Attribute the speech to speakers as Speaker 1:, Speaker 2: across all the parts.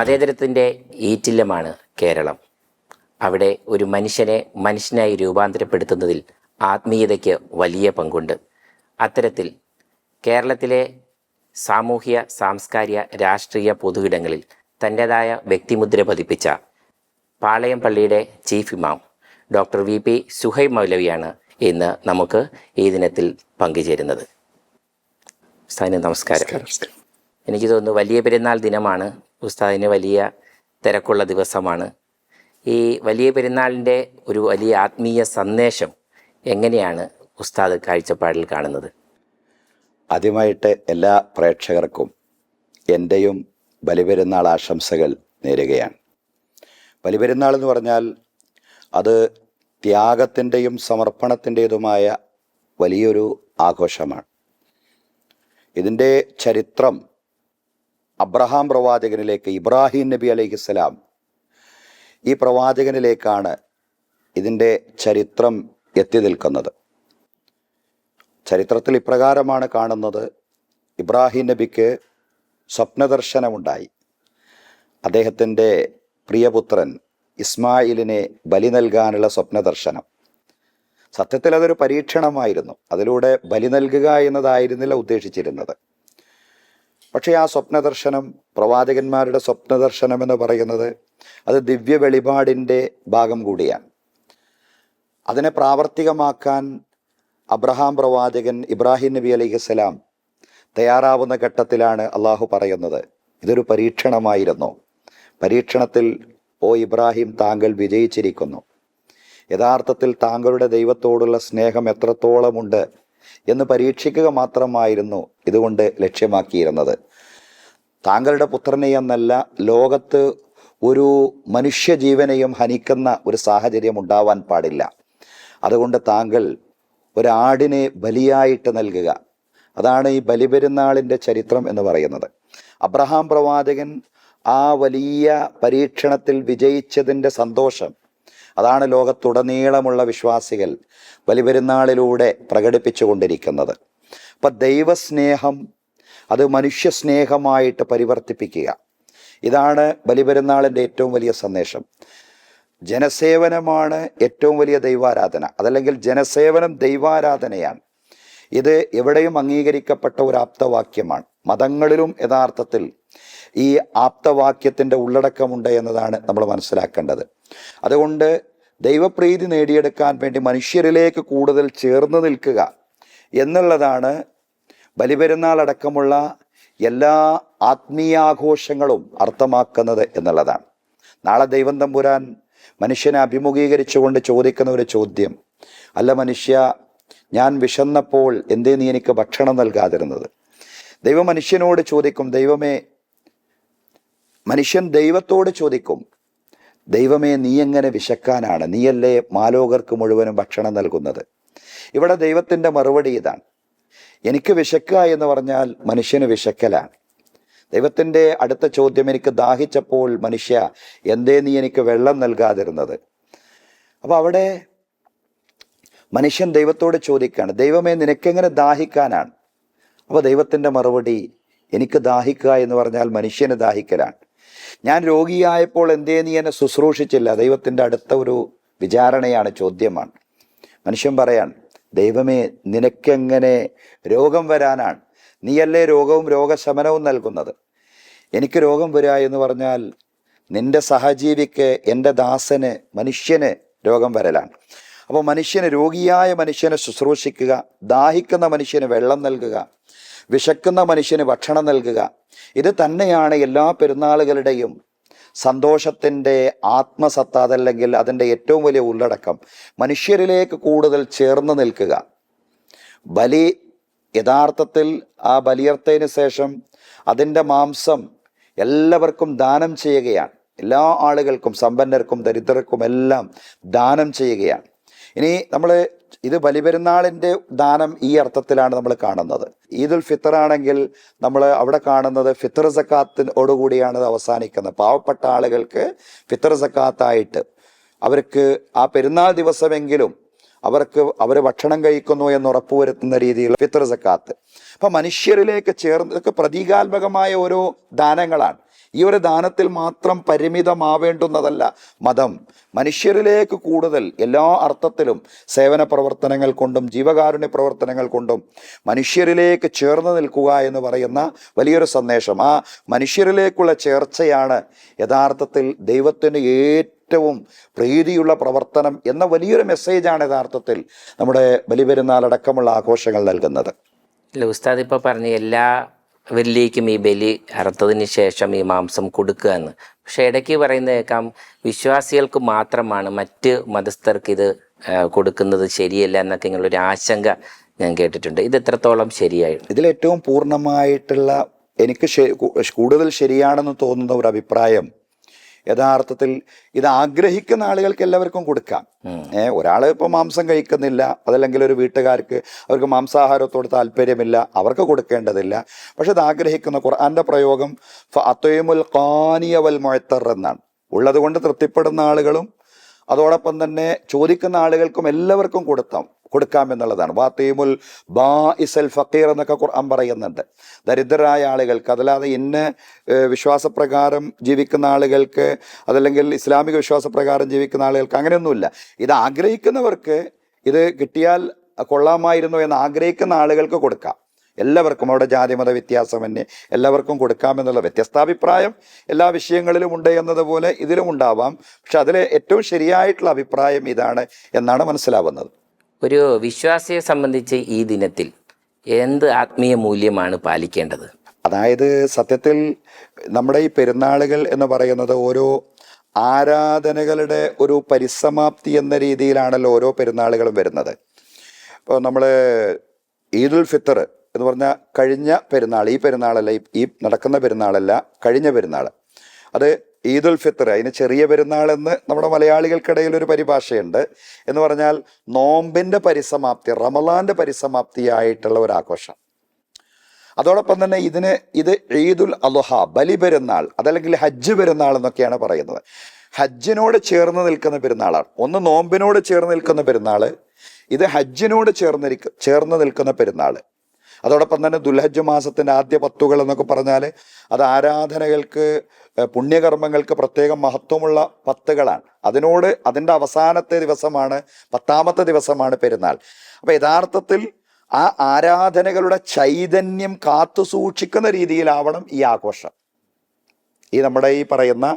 Speaker 1: മതേതരത്തിൻ്റെ ഈറ്റില്ലമാണ് കേരളം. അവിടെ ഒരു മനുഷ്യനെ മനുഷ്യനായി രൂപാന്തരപ്പെടുത്തുന്നതിൽ ആത്മീയതയ്ക്ക് വലിയ പങ്കുണ്ട്. അത്തരത്തിൽ കേരളത്തിലെ സാമൂഹ്യ, സാംസ്കാരിക, രാഷ്ട്രീയ പൊതുയിടങ്ങളിൽ തൻ്റേതായ വ്യക്തിമുദ്ര പതിപ്പിച്ച പാളയം പള്ളിയുടെ ചീഫ് ഇമാം ഡോക്ടർ വി പി സുഹൈബ് മൗലവിയാണ് ഇന്ന് നമുക്ക് ഈ ദിനത്തിൽ പങ്കുചേരുന്നത്. ഉസ്താദിന് നമസ്കാരം. എനിക്ക് തോന്നുന്നു വലിയ പെരുന്നാൾ ദിനമാണ്. ഉസ്താദിന് വലിയ തിരക്കുള്ള ദിവസമാണ്. ഈ വലിയ പെരുന്നാളിൻ്റെ ഒരു വലിയ ആത്മീയ സന്ദേശം എങ്ങനെയാണ് ഉസ്താദ് കാഴ്ചപ്പാടിൽ കാണുന്നത്?
Speaker 2: ആദ്യമായിട്ട് എല്ലാ പ്രേക്ഷകർക്കും എൻ്റെയും ബലിപെരുന്നാൾ ആശംസകൾ നേരുകയാണ്. ബലിപെരുന്നാൾ എന്ന് പറഞ്ഞാൽ അത് ത്യാഗത്തിൻ്റെയും സമർപ്പണത്തിൻ്റെതുമായ വലിയൊരു ആഘോഷമാണ്. ഇതിൻ്റെ ചരിത്രം അബ്രഹാം പ്രവാചകനിലേക്ക്, ഇബ്രാഹിം നബി അലൈഹിസ്സലാം ഈ പ്രവാചകനിലേക്കാണ് ഇതിൻ്റെ ചരിത്രം എത്തി നിൽക്കുന്നത്. ചരിത്രത്തിൽ ഇപ്രകാരമാണ് കാണുന്നത്. ഇബ്രാഹിം നബിക്ക് സ്വപ്നദർശനമുണ്ടായി. അദ്ദേഹത്തിൻ്റെ പ്രിയപുത്രൻ ഇസ്മായിലിനെ ബലി നൽകാനുള്ള സ്വപ്നദർശനം. സത്യത്തിൽ അതൊരു പരീക്ഷണമായിരുന്നു. അതിലൂടെ ബലി നൽകുക എന്നതായിരുന്നില്ല ഉദ്ദേശിച്ചിരുന്നത്. പക്ഷേ ആ സ്വപ്നദർശനം, പ്രവാചകന്മാരുടെ സ്വപ്നദർശനം എന്ന് പറയുന്നത് അത് ദിവ്യ വെളിപാടിൻ്റെ ഭാഗം കൂടിയാണ്. അതിനെ പ്രാവർത്തികമാക്കാൻ അബ്രഹാം പ്രവാചകൻ ഇബ്രാഹിം നബി അലൈഹിസ്സലാം തയ്യാറാവുന്ന ഘട്ടത്തിലാണ് അള്ളാഹു പറയുന്നത്, ഇതൊരു പരീക്ഷണമായിരുന്നു. പരീക്ഷണത്തിൽ ഓ ഇബ്രാഹിം, താങ്കൾ വിജയിച്ചിരിക്കുന്നു. യഥാർത്ഥത്തിൽ താങ്കളുടെ ദൈവത്തോടുള്ള സ്നേഹം എത്രത്തോളമുണ്ട് എന്ന് പരീക്ഷിക്കുക മാത്രമായിരുന്നു ഇതുകൊണ്ട് ലക്ഷ്യമാക്കിയിരുന്നത്. താങ്കളുടെ പുത്രനെ എന്നല്ല, ലോകത്ത് ഒരു മനുഷ്യജീവനെയും ഹനിക്കുന്ന ഒരു സാഹചര്യം ഉണ്ടാവാൻ പാടില്ല. അതുകൊണ്ട് താങ്കൾ ഒരാടിനെ ബലിയായിട്ട് നൽകുക. അതാണ് ഈ ബലിപെരുന്നാളിൻ്റെ ചരിത്രം എന്ന് പറയുന്നത്. അബ്രഹാം പ്രവാചകൻ ആ വലിയ പരീക്ഷണത്തിൽ വിജയിച്ചതിൻ്റെ സന്തോഷം അതാണ് ലോകത്തുടനീളമുള്ള വിശ്വാസികൾ ബലിപെരുന്നാളിലൂടെ പ്രകടിപ്പിച്ചു കൊണ്ടിരിക്കുന്നത്. അപ്പം ദൈവസ്നേഹം അത് മനുഷ്യസ്നേഹമായിട്ട് പരിവർത്തിപ്പിക്കുക, ഇതാണ് ബലിപെരുന്നാളിൻ്റെ ഏറ്റവും വലിയ സന്ദേശം. ജനസേവനമാണ് ഏറ്റവും വലിയ ദൈവാരാധന, അതല്ലെങ്കിൽ ജനസേവനം ദൈവാരാധനയാണ്. ഇത് എവിടെയും അംഗീകരിക്കപ്പെട്ട ഒരു ആപ്തവാക്യമാണ്. മതങ്ങളിലും യഥാർത്ഥത്തിൽ ഈ ആപ്തവാക്യത്തിൻ്റെ ഉള്ളടക്കമുണ്ട് എന്നതാണ് നമ്മൾ മനസ്സിലാക്കേണ്ടത്. അതുകൊണ്ട് ദൈവപ്രീതി നേടിയെടുക്കാൻ വേണ്ടി മനുഷ്യരിലേക്ക് കൂടുതൽ ചേർന്ന് നിൽക്കുക എന്നുള്ളതാണ് ബലിപെരുന്നാൾ അടക്കമുള്ള എല്ലാ ആത്മീയാഘോഷങ്ങളും അർത്ഥമാക്കുന്നത് എന്നുള്ളതാണ്. നാളെ ദൈവം തമ്പുരാൻ മനുഷ്യനെ അഭിമുഖീകരിച്ചുകൊണ്ട് ചോദിക്കുന്ന ഒരു ചോദ്യം, അല്ല മനുഷ്യ, ഞാൻ വിശന്നപ്പോൾ എന്തേ നീ എനിക്ക് ഭക്ഷണം നൽകാതിരുന്നത്? ദൈവം മനുഷ്യനോട് ചോദിക്കും. മനുഷ്യൻ ദൈവത്തോട് ചോദിക്കും, ദൈവമേ, നീ എങ്ങനെ വിശക്കാനാണ്? നീയല്ലേ മാലോകർക്ക് മുഴുവനും ഭക്ഷണം നൽകുന്നത്? ഇവിടെ ദൈവത്തിൻ്റെ മറുപടി ഇതാണ്. എനിക്ക് വിശക്കുക എന്ന് പറഞ്ഞാൽ മനുഷ്യന് വിശക്കലാണ്. ദൈവത്തിൻ്റെ അടുത്ത ചോദ്യം, എനിക്ക് ദാഹിച്ചപ്പോൾ മനുഷ്യ എന്തേ നീ എനിക്ക് വെള്ളം നൽകാതിരുന്നത്? അപ്പോൾ അവിടെ മനുഷ്യൻ ദൈവത്തോട് ചോദിക്കുകയാണ്, ദൈവമേ, നിനക്കെങ്ങനെ ദാഹിക്കാനാണ്? അപ്പോൾ ദൈവത്തിൻ്റെ മറുപടി, എനിക്ക് ദാഹിക്കുക എന്ന് പറഞ്ഞാൽ മനുഷ്യന് ദാഹിക്കലാണ്. ഞാൻ രോഗിയായപ്പോൾ എന്തേ നീ എന്നെ ശുശ്രൂഷിച്ചില്ല? ദൈവത്തിൻ്റെ അടുത്ത ഒരു വിചാരണയാണ്, ചോദ്യമാണ്. മനുഷ്യൻ പറയാൻ, ദൈവമേ, നിനക്കെങ്ങനെ രോഗം വരാനാണ്? നീയല്ലേ രോഗവും രോഗശമനവും നൽകുന്നത്. എനിക്ക് രോഗം വരിക എന്ന് പറഞ്ഞാൽ നിന്റെ സഹജീവിക്ക്, എൻ്റെ ദാസന്, മനുഷ്യന് രോഗം വരലാണ്. അപ്പോൾ രോഗിയായ മനുഷ്യനെ ശുശ്രൂഷിക്കുക, ദാഹിക്കുന്ന മനുഷ്യന് വെള്ളം നൽകുക, വിശക്കുന്ന മനുഷ്യന് ഭക്ഷണം നൽകുക, ഇത് തന്നെയാണ് എല്ലാ പെരുന്നാളുകളുടെയും സന്തോഷത്തിൻ്റെ ആത്മസത്ത, അതല്ലെങ്കിൽ അതിൻ്റെ ഏറ്റവും വലിയ ഉള്ളടക്കം. മനുഷ്യരിലേക്ക് കൂടുതൽ ചേർന്ന് നിൽക്കുക. ബലി യഥാർത്ഥത്തിൽ ആ ബലിയർത്തതിന് ശേഷം അതിൻ്റെ മാംസം എല്ലാവർക്കും ദാനം ചെയ്യുകയാണ്. എല്ലാ ആളുകൾക്കും, സമ്പന്നർക്കും ദരിദ്രർക്കും എല്ലാം ദാനം ചെയ്യുകയാണ്. ഇനി നമ്മൾ ഇത് ബലിപെരുന്നാളിൻ്റെ ദാനം ഈ അർത്ഥത്തിലാണ് നമ്മൾ കാണുന്നത്. ഈദുൽ ഫിത്തർ ആണെങ്കിൽ നമ്മൾ അവിടെ കാണുന്നത് ഫിത്തർ സക്കാത്തിനോടുകൂടിയാണ് ഇത് അവസാനിക്കുന്നത്. പാവപ്പെട്ട ആളുകൾക്ക് ഫിത്തർ സക്കാത്തായിട്ട് അവർക്ക് ആ പെരുന്നാൾ ദിവസമെങ്കിലും അവർ ഭക്ഷണം കഴിക്കുന്നു എന്ന് ഉറപ്പുവരുത്തുന്ന രീതിയിലുള്ള ഫിത്തർ സക്കാത്ത്. അപ്പം മനുഷ്യരിലേക്ക് ചേർന്ന്, ഇതൊക്കെ പ്രതീകാത്മകമായ ഓരോ ദാനങ്ങളാണ്. ഈ ഒരു ദാനത്തിൽ മാത്രം പരിമിതമാവേണ്ടുന്നതല്ല മതം. മനുഷ്യരിലേക്ക് കൂടുതൽ എല്ലാ അർത്ഥത്തിലും സേവന പ്രവർത്തനങ്ങൾ കൊണ്ടും ജീവകാരുണ്യ പ്രവർത്തനങ്ങൾ കൊണ്ടും മനുഷ്യരിലേക്ക് ചേർന്ന് നിൽക്കുക എന്ന് പറയുന്ന വലിയൊരു സന്ദേശം. ആ മനുഷ്യരിലേക്കുള്ള ചേർച്ചയാണ് യഥാർത്ഥത്തിൽ ദൈവത്തിന് ഏറ്റവും പ്രീതിയുള്ള പ്രവർത്തനം എന്ന വലിയൊരു മെസ്സേജാണ് യഥാർത്ഥത്തിൽ നമ്മുടെ ബലിപെരുന്നാളടക്കമുള്ള ആഘോഷങ്ങൾ നൽകുന്നത്.
Speaker 1: അല്ല, ഉസ്താദ് ഇപ്പോൾ പറഞ്ഞ എല്ലാവരിലേക്കും ഈ ബലി അറുത്തതിന് ശേഷം ഈ മാംസം കൊടുക്കുക എന്ന്. പക്ഷെ ഇടയ്ക്ക് പറയുന്നത് കേൾക്കാം, വിശ്വാസികൾക്ക് മാത്രമാണ്, മറ്റ് മതസ്ഥർക്ക് ഇത് കൊടുക്കുന്നത് ശരിയല്ല എന്നൊക്കെ ഇങ്ങനൊരു ആശങ്ക ഞാൻ കേട്ടിട്ടുണ്ട്. ഇത് എത്രത്തോളം ശരിയായിരുന്നു?
Speaker 2: ഇതിലേറ്റവും പൂർണ്ണമായിട്ടുള്ള എനിക്ക് കൂടുതൽ ശരിയാണെന്ന് തോന്നുന്ന ഒരു അഭിപ്രായം, യഥാർത്ഥത്തിൽ ഇത് ആഗ്രഹിക്കുന്ന ആളുകൾക്ക് എല്ലാവർക്കും കൊടുക്കാം. ഒരാൾ ഇപ്പോൾ മാംസം കഴിക്കുന്നില്ല, അതല്ലെങ്കിൽ ഒരു വീട്ടുകാർക്ക് അവർക്ക് മാംസാഹാരത്തോട് താല്പര്യമില്ല, അവർക്ക് കൊടുക്കേണ്ടതില്ല. പക്ഷെ ഇത് ആഗ്രഹിക്കുന്ന, ഖുർആന്റെ പ്രയോഗം ഫഅത്വമുൽ ഖാനിയ വൽ മുഅത്തർ എന്നാണ്. ഉള്ളത് കൊണ്ട് തൃപ്തിപ്പെടുന്ന ആളുകളും അതോടൊപ്പം തന്നെ ചോദിക്കുന്ന ആളുകൾക്കും എല്ലാവർക്കും കൊടുക്കാം എന്നുള്ളതാണ്. വാത്തീമുൽ ബാഇസൽ ഫക്കീർ എന്നൊക്കെ ഖുർആൻ പറയുന്നുണ്ട്. ദരിദ്രരായ ആളുകൾക്ക്, അതല്ലാതെ ഇന്ന വിശ്വാസപ്രകാരം ജീവിക്കുന്ന ആളുകൾക്ക്, അതല്ലെങ്കിൽ ഇസ്ലാമിക വിശ്വാസപ്രകാരം ജീവിക്കുന്ന ആളുകൾക്ക് അങ്ങനെയൊന്നുമില്ല. ഇത് ആഗ്രഹിക്കുന്നവർക്ക്, ഇത് കിട്ടിയാൽ കൊള്ളാമായിരുന്നു എന്ന് ആഗ്രഹിക്കുന്ന ആളുകൾക്ക് കൊടുക്കാം. എല്ലാവർക്കും, അവിടെ ജാതിമത വ്യത്യാസമന്യേ എല്ലാവർക്കും കൊടുക്കാമെന്നുള്ള വ്യത്യസ്താഭിപ്രായം എല്ലാ വിഷയങ്ങളിലും ഉണ്ട് എന്നതുപോലെ ഇതിലും ഉണ്ടാവാം. പക്ഷെ അതിലെ ഏറ്റവും ശരിയായിട്ടുള്ള അഭിപ്രായം ഇതാണ് എന്നാണ് മനസ്സിലാവുന്നത്.
Speaker 1: ഒരു വിശ്വാസിയെ സംബന്ധിച്ച് ഈ ദിനത്തിൽ എന്ത് ആത്മീയ മൂല്യമാണ് പാലിക്കേണ്ടത്?
Speaker 2: അതായത് സത്യത്തിൽ നമ്മുടെ ഈ പെരുന്നാളുകൾ എന്ന് പറയുന്നത് ഓരോ ആരാധനകളുടെ ഒരു പരിസമാപ്തി എന്ന രീതിയിലാണല്ലോ ഓരോ പെരുന്നാളുകളും വരുന്നത്. ഇപ്പോൾ നമ്മൾ ഈദുൽ ഫിത്തർ എന്ന് പറഞ്ഞാൽ കഴിഞ്ഞ പെരുന്നാൾ, ഈ പെരുന്നാളല്ല, ഈ നടക്കുന്ന പെരുന്നാളല്ല, കഴിഞ്ഞ പെരുന്നാൾ, അത് ഈദുൽ ഫിത്തർ. അതിന് ചെറിയ പെരുന്നാൾ എന്ന് നമ്മുടെ മലയാളികൾക്കിടയിൽ ഒരു പരിഭാഷയുണ്ട്. എന്ന് പറഞ്ഞാൽ നോമ്പിൻ്റെ പരിസമാപ്തി, റമളാന്റെ പരിസമാപ്തിയായിട്ടുള്ള ഒരു ആഘോഷം. അതോടൊപ്പം തന്നെ ഇത് ഈദുൽ അദ്ഹ, ബലി പെരുന്നാൾ, അതല്ലെങ്കിൽ ഹജ്ജ് പെരുന്നാൾ എന്നൊക്കെയാണ് പറയുന്നത്. ഹജ്ജിനോട് ചേർന്ന് നിൽക്കുന്ന പെരുന്നാളാണ്. ഒന്ന് നോമ്പിനോട് ചേർന്ന് നിൽക്കുന്ന പെരുന്നാൾ, ഇത് ഹജ്ജിനോട് ചേർന്ന് നിൽക്കുന്ന പെരുന്നാൾ. അതോടൊപ്പം തന്നെ ദുൽഹജ്ജ് മാസത്തിൻ്റെ ആദ്യ 10 എന്നൊക്കെ പറഞ്ഞാൽ അത് ആരാധനകൾക്ക്, പുണ്യകർമ്മങ്ങൾക്ക് പ്രത്യേകം മഹത്വമുള്ള 10 അതിൻ്റെ അവസാനത്തെ ദിവസമാണ്, 10ാമത്തെ ദിവസമാണ് പെരുന്നാൾ. അപ്പം യഥാർത്ഥത്തിൽ ആ ആരാധനകളുടെ ചൈതന്യം കാത്തു സൂക്ഷിക്കുന്ന രീതിയിലാവണം ഈ ആഘോഷം. ഈ നമ്മുടെ ഈ പറയുന്ന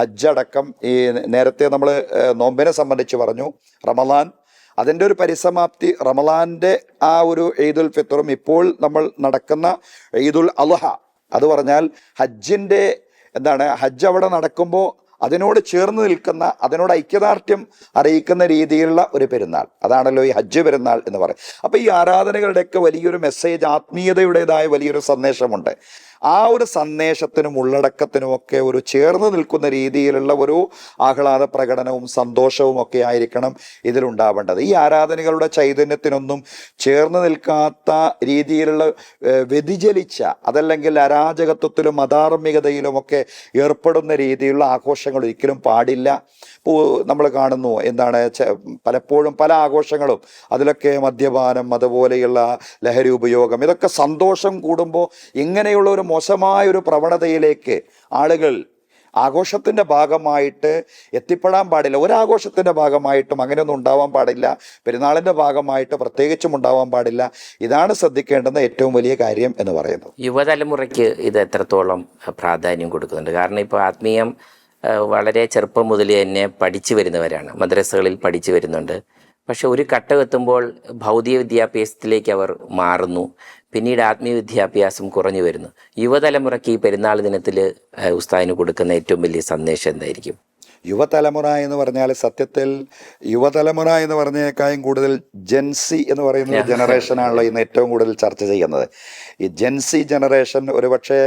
Speaker 2: ഹജ്ജ് അടക്കം, ഈ നേരത്തെ നമ്മൾ നോമ്പിനെ സംബന്ധിച്ച് പറഞ്ഞു, റമളാൻ അതിൻ്റെ ഒരു പരിസമാപ്തി, റമളാന്റെ ആ ഒരു ഈദുൽ ഫിത്തറും ഇപ്പോൾ നമ്മൾ നടക്കുന്ന ഈദുൽ അദ്ഹ, അത് പറഞ്ഞാൽ ഹജ്ജിൻ്റെ ഹജ്ജ് അവിടെ നടക്കുമ്പോൾ അതിനോട് ചേർന്ന് നിൽക്കുന്ന, അതിനോട് ഐക്യദാർഢ്യം അറിയിക്കുന്ന രീതിയിലുള്ള ഒരു പെരുന്നാൾ, അതാണല്ലോ ഈ ഹജ്ജ് പെരുന്നാൾ എന്ന് പറയും. അപ്പോൾ ഈ ആരാധനകളുടെയൊക്കെ വലിയൊരു മെസ്സേജ്, ആത്മീയതയുടേതായ വലിയൊരു സന്ദേശമുണ്ട്. ആ ഒരു സന്ദേശത്തിനും ഉള്ളടക്കത്തിനുമൊക്കെ ഒരു ചേർന്ന് നിൽക്കുന്ന രീതിയിലുള്ള ഒരു ആഹ്ലാദ പ്രകടനവും സന്തോഷവും ഒക്കെ ആയിരിക്കണം ഇതിലുണ്ടാവേണ്ടത്. ഈ ആരാധനകളുടെ ചൈതന്യത്തിനൊന്നും ചേർന്ന് നിൽക്കാത്ത രീതിയിലുള്ള വ്യതിചലിച്ച, അതല്ലെങ്കിൽ അരാജകത്വത്തിലും അധാർമികതയിലുമൊക്കെ ഏർപ്പെടുന്ന രീതിയിലുള്ള ആഘോഷങ്ങൾ ഒരിക്കലും പാടില്ല. ഇപ്പോൾ നമ്മൾ കാണുന്നു പലപ്പോഴും പല ആഘോഷങ്ങളും അതിലൊക്കെ മദ്യപാനം, അതുപോലെയുള്ള ലഹരി ഉപയോഗം, ഇതൊക്കെ സന്തോഷം കൂടുമ്പോൾ ഇങ്ങനെയുള്ള ഒരു മോശമായ ഒരു പ്രവണതയിലേക്ക് ആളുകൾ ആഘോഷത്തിൻ്റെ ഭാഗമായിട്ട് എത്തിപ്പെടാൻ പാടില്ല. ഒരാഘോഷത്തിൻ്റെ ഭാഗമായിട്ടും അങ്ങനെയൊന്നും ഉണ്ടാവാൻ പാടില്ല. പെരുന്നാളിൻ്റെ ഭാഗമായിട്ട് പ്രത്യേകിച്ചും ഉണ്ടാവാൻ പാടില്ല. ഇതാണ് ശ്രദ്ധിക്കേണ്ടുന്ന ഏറ്റവും വലിയ കാര്യം എന്ന് പറയുന്നത്.
Speaker 1: യുവതലമുറയ്ക്ക് ഇത് എത്രത്തോളം പ്രാധാന്യം കൊടുക്കുന്നുണ്ട്? കാരണം ഇപ്പോൾ ആത്മീയം വളരെ ചെറുപ്പം മുതൽ തന്നെ പഠിച്ചു വരുന്നവരാണ്, മദ്രസകളിൽ പഠിച്ചു വരുന്നുണ്ട്. പക്ഷെ ഒരു ഘട്ടം എത്തുമ്പോൾ ഭൗതിക വിദ്യാഭ്യാസത്തിലേക്ക് അവർ മാറുന്നു, പിന്നീട് ആത്മീയ വിദ്യാഭ്യാസം കുറഞ്ഞു വരുന്നു. യുവതലമുറയ്ക്ക് ഈ പെരുന്നാൾ ദിനത്തിൽ ഉസ്താദിന് കൊടുക്കുന്ന ഏറ്റവും വലിയ സന്ദേശം എന്തായിരിക്കും?
Speaker 2: യുവതലമുറ എന്ന് പറഞ്ഞാൽ സത്യത്തിൽ യുവതലമുറ എന്ന് പറഞ്ഞേക്കാളും കൂടുതൽ ജെൻസി എന്ന് പറയുന്ന ഒരു ജനറേഷനാണല്ലോ ഇന്ന് ഏറ്റവും കൂടുതൽ ചർച്ച ചെയ്യുന്നത്. ഈ ജെൻസി ജനറേഷൻ ഒരുപക്ഷെ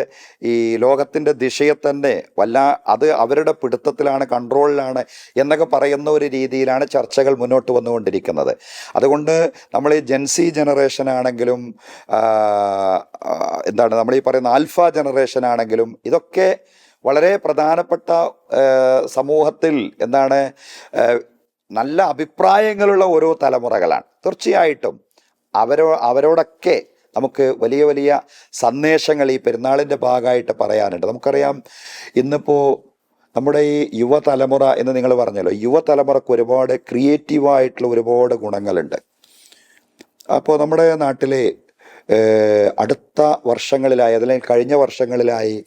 Speaker 2: ഈ ലോകത്തിൻ്റെ ദിശയെ തന്നെ അത് അവരുടെ പിടുത്തത്തിലാണ്, കൺട്രോളിലാണ് എന്നൊക്കെ പറയുന്ന ഒരു രീതിയിലാണ് ചർച്ചകൾ മുന്നോട്ട് വന്നുകൊണ്ടിരിക്കുന്നത്. അതുകൊണ്ട് നമ്മൾ ഈ ജെൻസി ജനറേഷനാണെങ്കിലും നമ്മൾ ഈ പറയുന്ന ആൽഫ ജനറേഷനാണെങ്കിലും ഇതൊക്കെ വളരെ പ്രധാനപ്പെട്ട സമൂഹത്തിൽ നല്ല അഭിപ്രായങ്ങളുള്ള ഓരോ തലമുറകളാണ്. തീർച്ചയായിട്ടും അവരോടൊക്കെ നമുക്ക് വലിയ വലിയ സന്ദേശങ്ങൾ ഈ പെരുന്നാളിൻ്റെ ഭാഗമായിട്ട് പറയാനുണ്ട്. നമുക്കറിയാം ഇന്നിപ്പോൾ നമ്മുടെ ഈ യുവതലമുറ എന്ന് നിങ്ങൾ പറഞ്ഞല്ലോ, യുവതലമുറക്ക് ഒരുപാട് ക്രിയേറ്റീവായിട്ടുള്ള ഒരുപാട് ഗുണങ്ങളുണ്ട്. അപ്പോൾ നമ്മുടെ നാട്ടിലെ അടുത്ത വർഷങ്ങളിലായി അല്ലെങ്കിൽ കഴിഞ്ഞ വർഷങ്ങളിലായി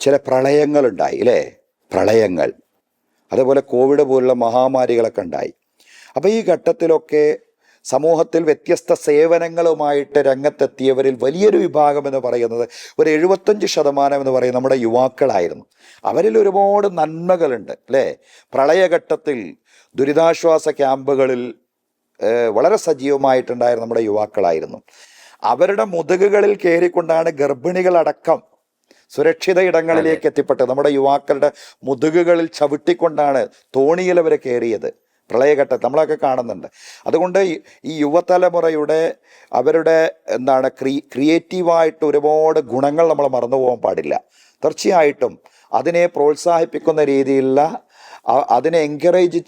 Speaker 2: ചില പ്രളയങ്ങളുണ്ടായി അല്ലേ, പ്രളയങ്ങൾ, അതുപോലെ കോവിഡ് പോലുള്ള മഹാമാരികളൊക്കെ ഉണ്ടായി. അപ്പോൾ ഈ ഘട്ടത്തിലൊക്കെ സമൂഹത്തിൽ വ്യത്യസ്ത സേവനങ്ങളുമായിട്ട് രംഗത്തെത്തിയവരിൽ വലിയൊരു വിഭാഗം എന്ന് പറയുന്നത് ഒരു 75% എന്ന് പറയുന്നത് നമ്മുടെ യുവാക്കളായിരുന്നു. അവരിൽ ഒരുപാട് നന്മകളുണ്ട് അല്ലേ. പ്രളയഘട്ടത്തിൽ ദുരിതാശ്വാസ ക്യാമ്പുകളിൽ വളരെ സജീവമായിട്ടുണ്ടായിരുന്ന നമ്മുടെ യുവാക്കളായിരുന്നു. അവരുടെ മുതുകുകളിൽ കയറിക്കൊണ്ടാണ് ഗർഭിണികളടക്കം സുരക്ഷിത ഇടങ്ങളിലേക്ക് എത്തിപ്പെട്ടത്. നമ്മുടെ യുവാക്കളുടെ മുതുകുകളിൽ ചവിട്ടിക്കൊണ്ടാണ് തോണിയിൽ അവർ കയറിയത് പ്രളയഘട്ടത്തിൽ, നമ്മളൊക്കെ കാണുന്നുണ്ട്. അതുകൊണ്ട് ഈ യുവതലമുറയുടെ അവരുടെ ക്രിയേറ്റീവായിട്ട് ഒരുപാട് ഗുണങ്ങൾ നമ്മൾ മറന്നു പോകാൻ പാടില്ല. തീർച്ചയായിട്ടും അതിനെ പ്രോത്സാഹിപ്പിക്കുന്ന രീതിയിലുള്ള, അതിനെ എൻകറേജ്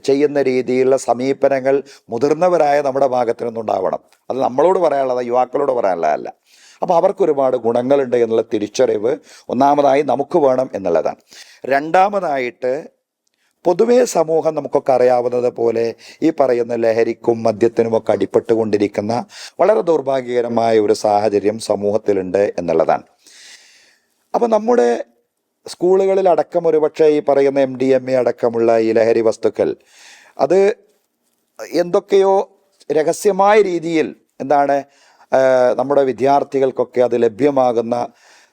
Speaker 2: ചെയ്യുന്ന രീതിയിലുള്ള സമീപനങ്ങൾ മുതിർന്നവരായ നമ്മുടെ ഭാഗത്തു നിന്നുണ്ടാവണം. അത് നമ്മളോട് പറയാനുള്ളത്, യുവാക്കളോട് പറയാനുള്ളതല്ല. അപ്പോൾ അവർക്ക് ഒരുപാട് ഗുണങ്ങളുണ്ട് എന്നുള്ള തിരിച്ചറിവ് ഒന്നാമതായി നമുക്ക് വേണം എന്നുള്ളതാണ്. രണ്ടാമതായിട്ട് പൊതുവേ സമൂഹം നമുക്കൊക്കെ അറിയാവുന്നത് പോലെ ഈ പറയുന്ന ലഹരിക്കും മദ്യത്തിനുമൊക്കെ അടിപ്പെട്ടുകൊണ്ടിരിക്കുന്ന വളരെ ദൗർഭാഗ്യകരമായ ഒരു സാഹചര്യം സമൂഹത്തിലുണ്ട് എന്നുള്ളതാണ്. അപ്പോൾ നമ്മുടെ സ്കൂളുകളിൽ അടക്കം ഒരുപക്ഷെ ഈ പറയുന്ന MDMA അടക്കമുള്ള ഈ ലഹരി വസ്തുക്കൾ അത് എന്തൊക്കെയോ രഹസ്യമായ രീതിയിൽ നമ്മുടെ വിദ്യാർത്ഥികൾക്കൊക്കെ അത് ലഭ്യമാകുന്ന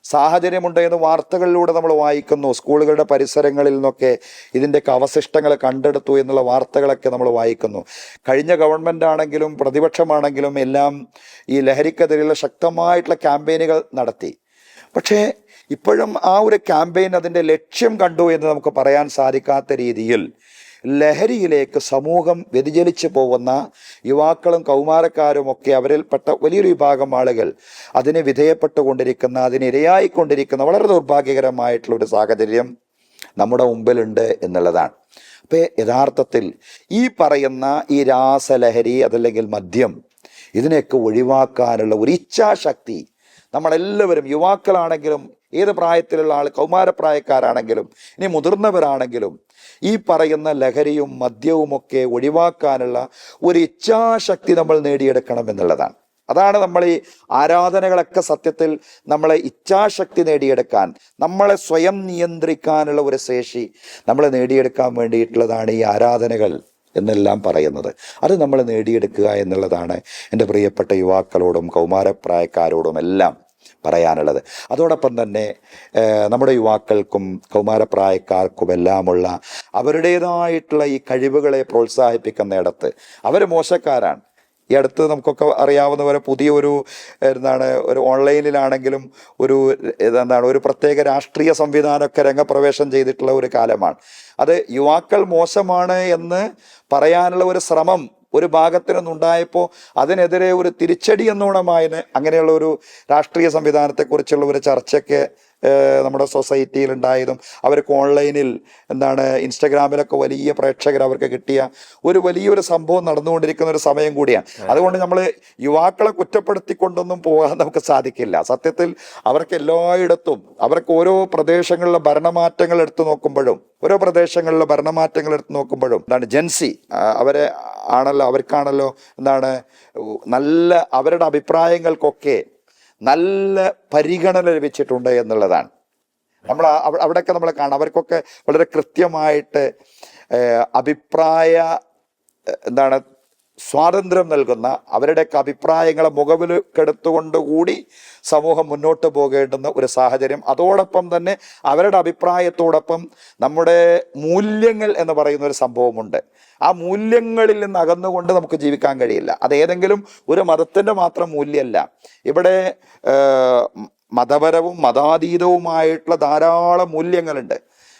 Speaker 2: സാഹചര്യമുണ്ട് എന്ന് വാർത്തകളിലൂടെ നമ്മൾ വായിക്കുന്നു. സ്കൂളുകളുടെ പരിസരങ്ങളിൽ നിന്നൊക്കെ ഇതിൻ്റെയൊക്കെ അവശിഷ്ടങ്ങൾ കണ്ടെടുത്തു എന്നുള്ള വാർത്തകളൊക്കെ നമ്മൾ വായിക്കുന്നു. കഴിഞ്ഞ ഗവൺമെൻറ് ആണെങ്കിലും പ്രതിപക്ഷമാണെങ്കിലും എല്ലാം ഈ ലഹരിക്കെതിരെയുള്ള ശക്തമായിട്ടുള്ള ക്യാമ്പയിനുകൾ നടത്തി. പക്ഷേ ഇപ്പോഴും ആ ഒരു ക്യാമ്പയിൻ അതിൻ്റെ ലക്ഷ്യം കണ്ടു എന്ന് നമുക്ക് പറയാൻ സാധിക്കാത്ത രീതിയിൽ ലഹരിയിലേക്ക് സമൂഹം വ്യതിചലിച്ചു പോകുന്ന യുവാക്കളും കൗമാരക്കാരും ഒക്കെ അവരിൽപ്പെട്ട വലിയൊരു വിഭാഗം ആളുകൾ അതിന് വിധേയപ്പെട്ടുകൊണ്ടിരിക്കുന്ന, അതിനിരയായിക്കൊണ്ടിരിക്കുന്ന വളരെ ദൗർഭാഗ്യകരമായിട്ടുള്ള ഒരു സാഹചര്യം നമ്മുടെ മുമ്പിലുണ്ട് എന്നുള്ളതാണ്. അപ്പോൾ യഥാർത്ഥത്തിൽ ഈ പറയുന്ന ഈ രാസലഹരി അതല്ലെങ്കിൽ മദ്യം ഇതിനെയൊക്കെ ഒഴിവാക്കാനുള്ള ഒരു ഇച്ഛാശക്തി നമ്മളെല്ലാവരും, യുവാക്കളാണെങ്കിലും ഏത് പ്രായത്തിലുള്ള ആൾ, കൗമാരപ്രായക്കാരാണെങ്കിലും ഇനി മുതിർന്നവരാണെങ്കിലും ഈ പറയുന്ന ലഹരിയും മദ്യവുമൊക്കെ ഒഴിവാക്കാനുള്ള ഒരു ഇച്ഛാശക്തി നമ്മൾ നേടിയെടുക്കണം എന്നുള്ളതാണ്. അതാണ് നമ്മൾ ഈ ആരാധനകളൊക്കെ സത്യത്തിൽ നമ്മളെ ഇച്ഛാശക്തി നേടിയെടുക്കാൻ, നമ്മളെ സ്വയം നിയന്ത്രിക്കാനുള്ള ഒരു ശേഷി നമ്മൾ നേടിയെടുക്കാൻ വേണ്ടിയിട്ടുള്ളതാണ് ഈ ആരാധനകൾ എന്നെല്ലാം പറയുന്നത്. അത് നമ്മൾ നേടിയെടുക്കുക എന്നുള്ളതാണ് എൻ്റെ പ്രിയപ്പെട്ട യുവാക്കളോടും കൗമാരപ്രായക്കാരോടും എല്ലാം പറയാനുള്ളത്. അതോടൊപ്പം തന്നെ നമ്മുടെ യുവാക്കൾക്കും കൗമാരപ്രായക്കാർക്കുമെല്ലാമുള്ള അവരുടേതായിട്ടുള്ള ഈ കഴിവുകളെ പ്രോത്സാഹിപ്പിക്കുന്നിടത്ത് അവർ മോശക്കാരാണ്. ഈ അടുത്ത് നമുക്കൊക്കെ അറിയാവുന്ന പോലെ പുതിയൊരു ഒരു ഓൺലൈനിലാണെങ്കിലും ഒരു പ്രത്യേക രാഷ്ട്രീയ സംവിധാനമൊക്കെ രംഗപ്രവേശം ചെയ്തിട്ടുള്ള ഒരു കാലമാണ്. അത് യുവാക്കൾ മോശമാണ് എന്ന് പറയാനുള്ള ഒരു ശ്രമം ഒരു ഭാഗത്തു നിന്നുണ്ടായപ്പോൾ അതിനെതിരെ ഒരു തിരിച്ചടി എന്നോണമായതിന് അങ്ങനെയുള്ള ഒരു രാഷ്ട്രീയ സംവിധാനത്തെക്കുറിച്ചുള്ള ഒരു ചർച്ചയ്ക്ക് നമ്മുടെ സൊസൈറ്റിയിൽ ഉണ്ടായതും അവർക്ക് ഓൺലൈനിൽ ഇൻസ്റ്റഗ്രാമിലൊക്കെ വലിയ പ്രേക്ഷകർ അവർക്ക് കിട്ടിയ ഒരു വലിയൊരു സംഭവം നടന്നുകൊണ്ടിരിക്കുന്ന ഒരു സമയം കൂടിയാണ്. അതുകൊണ്ട് നമ്മൾ യുവാക്കളെ കുറ്റപ്പെടുത്തിക്കൊണ്ടൊന്നും പോകാൻ നമുക്ക് സാധിക്കില്ല. സത്യത്തിൽ അവർക്ക് എല്ലായിടത്തും അവർക്ക് ഓരോ പ്രദേശങ്ങളിലെ ഭരണമാറ്റങ്ങൾ എടുത്തു നോക്കുമ്പോഴും ജെൻസി അവർക്കാണല്ലോ നല്ല അവരുടെ അഭിപ്രായങ്ങൾക്കൊക്കെ നല്ല പരിഗണന ലഭിച്ചിട്ടുണ്ട് എന്നുള്ളതാണ്. അവിടെയൊക്കെ നമ്മൾ കാണാം. അവർക്കൊക്കെ വളരെ കൃത്യമായിട്ട് അഭിപ്രായ സ്വാതന്ത്ര്യം നൽകുന്ന, അവരുടെയൊക്കെ അഭിപ്രായങ്ങളെ മുഖവിലക്കെടുത്തുകൊണ്ടുകൂടി സമൂഹം മുന്നോട്ട് പോകേണ്ടുന്ന ഒരു സാഹചര്യം. അതോടൊപ്പം തന്നെ അവരുടെ അഭിപ്രായത്തോടൊപ്പം നമ്മുടെ മൂല്യങ്ങൾ എന്ന് പറയുന്ന ഒരു സംഭവമുണ്ട്. ആ മൂല്യങ്ങളിൽ നിന്ന് അകന്നുകൊണ്ട് നമുക്ക് ജീവിക്കാൻ കഴിയില്ല. അത് ഏതെങ്കിലും ഒരു മതത്തിൻ്റെ മാത്രം മൂല്യമല്ല. ഇവിടെ മതപരവും മതാതീതവുമായിട്ടുള്ള ധാരാളം മൂല്യങ്ങളുണ്ട്.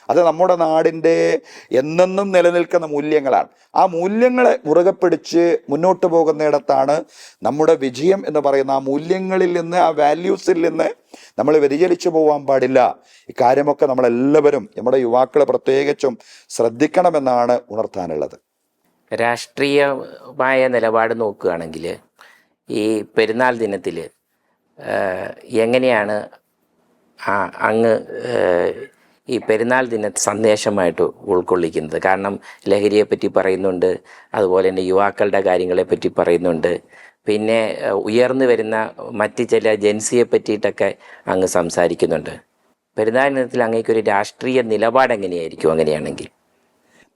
Speaker 2: അത് നമ്മുടെ നാടിൻ്റെ എന്നെന്നും നിലനിൽക്കുന്ന മൂല്യങ്ങളാണ്. ആ മൂല്യങ്ങളെ മുറുകെ പിടിച്ച് മുന്നോട്ട് പോകുന്നിടത്താണ് നമ്മുടെ വിജയം എന്ന് പറയുന്ന. ആ മൂല്യങ്ങളിൽ നിന്ന്, ആ വാല്യൂസിൽ നിന്ന് നമ്മൾ വ്യതിചലിച്ചു പോകാൻ പാടില്ല. ഇക്കാര്യമൊക്കെ നമ്മളെല്ലാവരും, നമ്മുടെ യുവാക്കൾ പ്രത്യേകിച്ചും ശ്രദ്ധിക്കണമെന്നാണ് ഉണർത്താനുള്ളത്.
Speaker 1: രാഷ്ട്രീയമായ നിലപാട് നോക്കുകയാണെങ്കിൽ ഈ പെരുന്നാൾ ദിനത്തിൽ എങ്ങനെയാണ് അങ്ങ് ഈ പെരുന്നാൾ ദിന സന്ദേശമായിട്ട് ഉൾക്കൊള്ളിക്കുന്നത്? കാരണം ലഹരിയെപ്പറ്റി പറയുന്നുണ്ട്, അതുപോലെ തന്നെ യുവാക്കളുടെ കാര്യങ്ങളെപ്പറ്റി പറയുന്നുണ്ട്, പിന്നെ ഉയർന്നു വരുന്ന മറ്റ് ചില ജൻസിയെ പറ്റിയിട്ടൊക്കെ അങ്ങ് സംസാരിക്കുന്നുണ്ട്. പെരുന്നാൾ ദിനത്തിൽ അങ്ങേക്കൊരു രാഷ്ട്രീയ നിലപാട് എങ്ങനെയായിരിക്കും അങ്ങനെയാണെങ്കിൽ?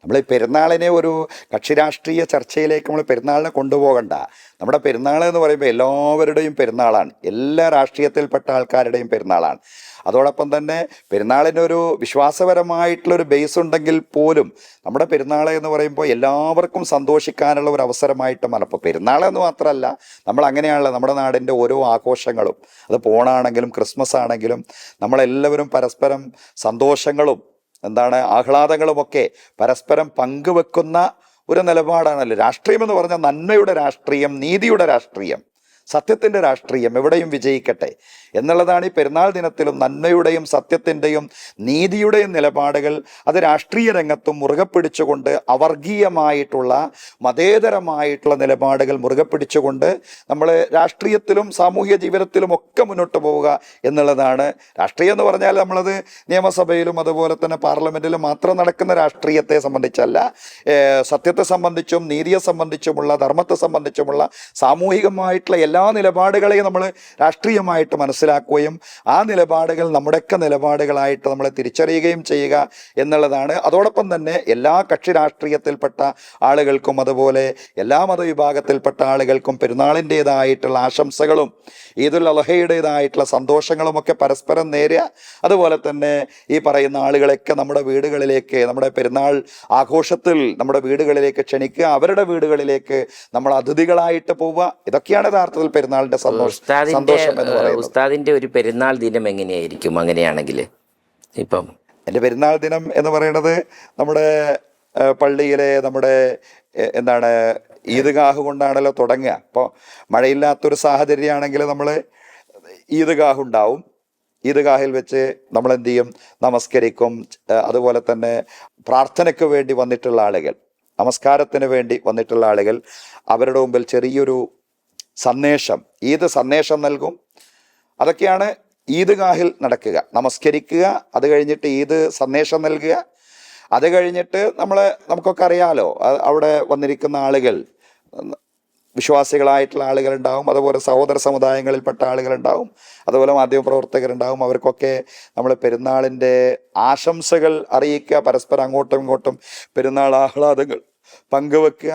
Speaker 2: നമ്മൾ ഈ പെരുന്നാളിനെ ഒരു കക്ഷി രാഷ്ട്രീയ ചർച്ചയിലേക്ക് നമ്മൾ പെരുന്നാളിനെ കൊണ്ടുപോകണ്ട. നമ്മുടെ പെരുന്നാൾ എന്ന് പറയുമ്പോൾ എല്ലാവരുടെയും പെരുന്നാളാണ്, എല്ലാ രാഷ്ട്രീയത്തിൽപ്പെട്ട ആൾക്കാരുടെയും പെരുന്നാളാണ്. അതോടൊപ്പം തന്നെ പെരുന്നാളിനൊരു വിശ്വാസപരമായിട്ടുള്ളൊരു ബേസ് ഉണ്ടെങ്കിൽ പോലും നമ്മുടെ പെരുന്നാൾ എന്ന് പറയുമ്പോൾ എല്ലാവർക്കും സന്തോഷിക്കാനുള്ള ഒരു അവസരമായിട്ട് മാറപ്പോൾ പെരുന്നാൾ എന്ന് മാത്രമല്ല, നമ്മൾ അങ്ങനെയാണല്ലോ നമ്മുടെ നാടിൻ്റെ ഓരോ ആഘോഷങ്ങളും, അത് ഓണാണെങ്കിലും ക്രിസ്മസ് ആണെങ്കിലും നമ്മളെല്ലാവരും പരസ്പരം സന്തോഷങ്ങളും ആഹ്ലാദങ്ങളുമൊക്കെ പരസ്പരം പങ്കുവെക്കുന്ന ഒരു നിലപാടാണല്ലോ രാഷ്ട്രീയം എന്ന് പറഞ്ഞാൽ. നന്മയുടെ രാഷ്ട്രീയം, നീതിയുടെ രാഷ്ട്രീയം, സത്യത്തിൻ്റെ രാഷ്ട്രീയം എവിടെയും വിജയിക്കട്ടെ എന്നുള്ളതാണ് ഈ പെരുന്നാൾ ദിനത്തിലും. നന്മയുടെയും സത്യത്തിൻ്റെയും നീതിയുടെയും നിലപാടുകൾ അത് രാഷ്ട്രീയ രംഗത്തും മുറുകെ പിടിച്ചുകൊണ്ട് അവർഗീയമായിട്ടുള്ള മതേതരമായിട്ടുള്ള നിലപാടുകൾ മുറുകെ പിടിച്ചുകൊണ്ട് നമ്മൾ രാഷ്ട്രീയത്തിലും സാമൂഹ്യ ജീവിതത്തിലും ഒക്കെ മുന്നോട്ട് പോവുക എന്നുള്ളതാണ്. രാഷ്ട്രീയം എന്ന് പറഞ്ഞാൽ നമ്മളത് നിയമസഭയിലും അതുപോലെ തന്നെ പാർലമെൻറ്റിലും മാത്രം നടക്കുന്ന രാഷ്ട്രീയത്തെ സംബന്ധിച്ചല്ല, സത്യത്തെ സംബന്ധിച്ചും നീതിയെ സംബന്ധിച്ചുമുള്ള ധർമ്മത്തെ സംബന്ധിച്ചുമുള്ള സാമൂഹികമായിട്ടുള്ള എല്ലാ നിലപാടുകളെയും നമ്മൾ രാഷ്ട്രീയമായിട്ട് മനസ്സിലാക്കുകയും ആ നിലപാടുകൾ നമ്മുടെയൊക്കെ നിലപാടുകളായിട്ട് നമ്മൾ തിരിച്ചറിയുകയും ചെയ്യുക എന്നുള്ളതാണ്. അതോടൊപ്പം തന്നെ എല്ലാ കക്ഷി രാഷ്ട്രീയത്തിൽപ്പെട്ട ആളുകൾക്കും അതുപോലെ എല്ലാ മതവിഭാഗത്തിൽപ്പെട്ട ആളുകൾക്കും പെരുന്നാളിൻ്റേതായിട്ടുള്ള ആശംസകളും ഈദുൽ അദ്ഹയുടേതായിട്ടുള്ള സന്തോഷങ്ങളും ഒക്കെ പരസ്പരം നേരുക. അതുപോലെ തന്നെ ഈ പറയുന്ന ആളുകളൊക്കെ നമ്മുടെ വീടുകളിലേക്ക്, നമ്മുടെ പെരുന്നാൾ ആഘോഷത്തിൽ നമ്മുടെ വീടുകളിലേക്ക് ക്ഷണിക്കുക, അവരുടെ വീടുകളിലേക്ക് നമ്മൾ അതിഥികളായിട്ട് പോവുക. ഇതൊക്കെയാണ് യഥാർത്ഥത്തിൽ പെരുന്നാളിന്റെ സന്തോഷം എന്ന് പറയുന്നത്.
Speaker 1: ഉസ്താദിന്റെ ഒരു പെരുന്നാൾ ദിനം എങ്ങനെയായിരിക്കും അങ്ങനെയാണെങ്കിൽ? ഇപ്പം
Speaker 2: എൻ്റെ പെരുന്നാൾ ദിനം എന്ന് പറയുന്നത് നമ്മുടെ പള്ളിയിലെ നമ്മുടെ ഈദ്ഗാഹ് കൊണ്ടാണല്ലോ തുടങ്ങുക. അപ്പോൾ മഴയില്ലാത്തൊരു സാഹചര്യമാണെങ്കിൽ നമ്മൾ ഈദ്ഗാഹ് ഉണ്ടാവും. ഈദ്ഗാഹിൽ വെച്ച് നമ്മൾ എന്ത് ചെയ്യും? നമസ്കരിക്കും. അതുപോലെ തന്നെ പ്രാർത്ഥനയ്ക്ക് വേണ്ടി വന്നിട്ടുള്ള ആളുകൾ, നമസ്കാരത്തിന് വേണ്ടി വന്നിട്ടുള്ള ആളുകൾ അവരുടെ മുമ്പിൽ ചെറിയൊരു സന്ദേശം, ഈദ് സന്ദേശം നൽകും. അതൊക്കെയാണ് ഈദ്ഗാഹിൽ നടക്കുക. നമസ്കരിക്കുക, അത് കഴിഞ്ഞിട്ട് ഈദ് സന്ദേശം നൽകുക, അത് കഴിഞ്ഞിട്ട് നമുക്കൊക്കെ അറിയാലോ അവിടെ വന്നിരിക്കുന്ന ആളുകൾ വിശ്വാസികളായിട്ടുള്ള ആളുകളുണ്ടാവും, അതുപോലെ സഹോദര സമുദായങ്ങളിൽപ്പെട്ട ആളുകളുണ്ടാവും, അതുപോലെ മാധ്യമപ്രവർത്തകരുണ്ടാവും. അവർക്കൊക്കെ നമ്മൾ പെരുന്നാളിൻ്റെ ആശംസകൾ അറിയിക്കുക, പരസ്പരം അങ്ങോട്ടും ഇങ്ങോട്ടും പെരുന്നാൾ ആഹ്ലാദങ്ങൾ പങ്കുവെക്കുക.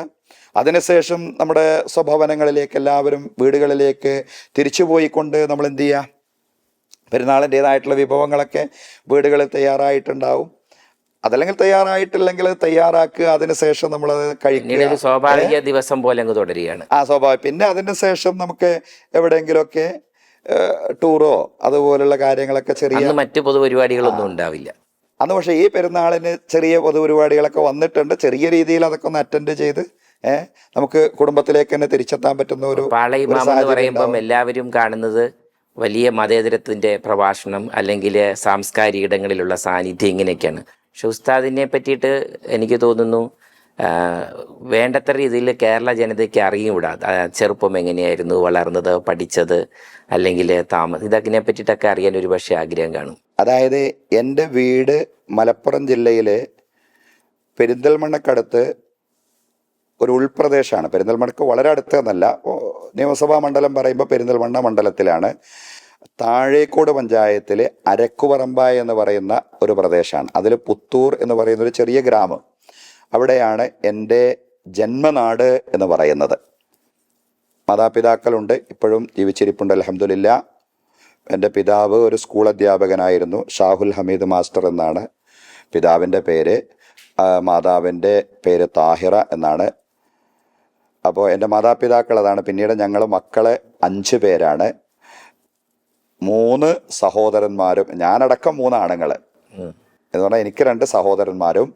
Speaker 2: അതിനുശേഷം നമ്മുടെ സ്വഭവനങ്ങളിലേക്ക് എല്ലാവരും വീടുകളിലേക്ക് തിരിച്ചു പോയിക്കൊണ്ട് നമ്മൾ എന്ത് ചെയ്യുക? പെരുന്നാളിൻ്റേതായിട്ടുള്ള വിഭവങ്ങളൊക്കെ വീടുകളിൽ തയ്യാറായിട്ടുണ്ടാവും. അതല്ലെങ്കിൽ തയ്യാറായിട്ടില്ലെങ്കിൽ അത് തയ്യാറാക്കുക, അതിനുശേഷം നമ്മളത് കഴിക്കുക.
Speaker 1: സ്വാഭാവിക ദിവസം പോലെ അങ്ങ് തുടരുകയാണ്.
Speaker 2: സ്വാഭാവികം. പിന്നെ അതിന് ശേഷം നമുക്ക് എവിടെയെങ്കിലുമൊക്കെ ടൂറോ അതുപോലുള്ള കാര്യങ്ങളൊക്കെ ചെറിയ
Speaker 1: മറ്റു പൊതുപരിപാടികളൊന്നും ഉണ്ടാവില്ല
Speaker 2: അന്ന്. പക്ഷേ ഈ പെരുന്നാളിന് ചെറിയ പൊതുപരിപാടികളൊക്കെ വന്നിട്ടുണ്ട്. ചെറിയ രീതിയിൽ അതൊക്കെ ഒന്ന് അറ്റൻഡ് ചെയ്ത് നമുക്ക് കുടുംബത്തിലേക്ക് തന്നെ തിരിച്ചെത്താൻ പറ്റുന്ന ഒരു
Speaker 1: പാളയിമാം എന്ന് പറയുമ്പം എല്ലാവരും കാണുന്നത് വലിയ മതേതരത്തിൻ്റെ പ്രഭാഷണം അല്ലെങ്കിൽ സാംസ്കാരിക ഇടങ്ങളിലുള്ള സാന്നിധ്യം ഇങ്ങനെയൊക്കെയാണ്. പക്ഷെ ഉസ്താദിനെ പറ്റിയിട്ട് എനിക്ക് തോന്നുന്നു വേണ്ടത്ര രീതിയിൽ കേരള ജനതയ്ക്ക് അറിയുകൂടാ. ചെറുപ്പം എങ്ങനെയായിരുന്നു, വളർന്നത്, പഠിച്ചത്, അല്ലെങ്കിൽ ഇതൊക്കെ പറ്റിയിട്ടൊക്കെ അറിയാൻ ഒരു പക്ഷേ ആഗ്രഹം കാണും.
Speaker 2: അതായത് എൻ്റെ വീട് മലപ്പുറം ജില്ലയിലെ പെരിന്തൽമണ്ണക്കടുത്ത് ഒരു ഉൾപ്രദേശമാണ്. പെരിന്തൽമണ്ണക്ക് വളരെ അടുത്തെന്നല്ല, നിയമസഭാ മണ്ഡലം പറയുമ്പോൾ പെരിന്തൽമണ്ണ മണ്ഡലത്തിലാണ്. താഴേക്കോട് പഞ്ചായത്തിൽ അരക്കുപറമ്പ എന്ന് പറയുന്ന ഒരു പ്രദേശമാണ്. അതിൽ പുത്തൂർ എന്ന് പറയുന്ന ഒരു ചെറിയ ഗ്രാമം, അവിടെയാണ് എൻ്റെ ജന്മനാട് എന്ന് പറയുന്നത്. മാതാപിതാക്കളുണ്ട്, ഇപ്പോഴും ജീവിച്ചിരിപ്പുണ്ട് അൽഹംദുലില്ലാ. എൻ്റെ പിതാവ് ഒരു സ്കൂൾ അധ്യാപകനായിരുന്നു, ഷാഹുൽ ഹമീദ് മാസ്റ്റർ എന്നാണ് പിതാവിൻ്റെ പേര്. മാതാവിൻ്റെ പേര് താഹിറ എന്നാണ്. അപ്പോൾ എൻ്റെ മാതാപിതാക്കൾ അതാണ്. പിന്നീട് ഞങ്ങൾ മക്കളെ 5 പേരാണ്. 3 സഹോദരന്മാരും ഞാനടക്കം 3 ആണുങ്ങൾ എന്ന് പറഞ്ഞാൽ എനിക്ക് 2 സഹോദരന്മാരും